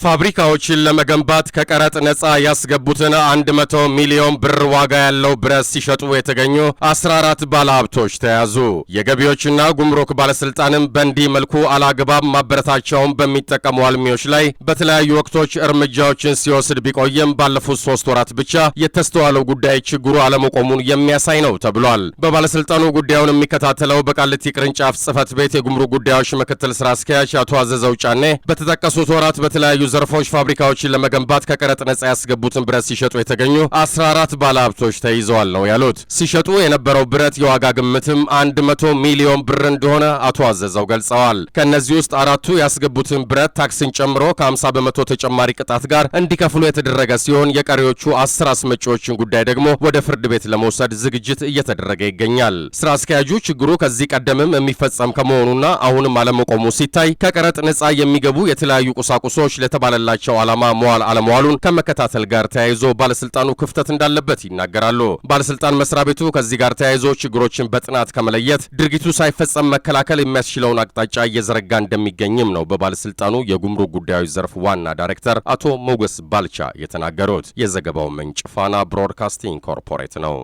ፋብሪካዎችን ለመገንባት ከቀረጥ ነፃ ያስገቡትን 100 ሚሊዮን ብር ዋጋ ያለው ብረት ሲሸጡ የተገኙ 14 ባለሀብቶች ተያዙ። የገቢዎችና ጉምሩክ ባለስልጣንም በእንዲህ መልኩ አላግባብ ማበረታቻውን በሚጠቀሙ አልሚዎች ላይ በተለያዩ ወቅቶች እርምጃዎችን ሲወስድ ቢቆይም ባለፉት 3 ወራት ብቻ የተስተዋለው ጉዳይ ችግሩ አለመቆሙን የሚያሳይ ነው ተብሏል። በባለስልጣኑ ጉዳዩን የሚከታተለው በቃሊቲ ቅርንጫፍ ጽህፈት ቤት የጉምሩክ ጉዳዮች ምክትል ስራ አስኪያጅ አቶ አዘዘው ጫኔ በተጠቀሱት ወራት በተለያዩ ዘርፎች ፋብሪካዎችን ለመገንባት ከቀረጥ ነፃ ያስገቡትን ብረት ሲሸጡ የተገኙ 14 ባለሀብቶች ተይዘዋል ነው ያሉት። ሲሸጡ የነበረው ብረት የዋጋ ግምትም 100 ሚሊዮን ብር እንደሆነ አቶ አዘዘው ገልጸዋል። ከእነዚህ ውስጥ 4ቱ ያስገቡትን ብረት ታክስን ጨምሮ ከ50 በመቶ ተጨማሪ ቅጣት ጋር እንዲከፍሉ የተደረገ ሲሆን የቀሪዎቹ 10 አስመጪዎችን ጉዳይ ደግሞ ወደ ፍርድ ቤት ለመውሰድ ዝግጅት እየተደረገ ይገኛል። ስራ አስኪያጁ ችግሩ ከዚህ ቀደምም የሚፈጸም ከመሆኑና አሁንም አለመቆሙ ሲታይ ከቀረጥ ነፃ የሚገቡ የተለያዩ ቁሳቁሶች ለተባለላቸው ዓላማ መዋል አለመዋሉን ከመከታተል ጋር ተያይዞ ባለስልጣኑ ክፍተት እንዳለበት ይናገራሉ። ባለስልጣን መስሪያ ቤቱ ከዚህ ጋር ተያይዞ ችግሮችን በጥናት ከመለየት ድርጊቱ ሳይፈጸም መከላከል የሚያስችለውን አቅጣጫ እየዘረጋ እንደሚገኝም ነው በባለስልጣኑ የጉምሩክ ጉዳዮች ዘርፍ ዋና ዳይሬክተር አቶ ሞገስ ባልቻ የተናገሩት። የዘገባው ምንጭ ፋና ብሮድካስቲንግ ኮርፖሬት ነው።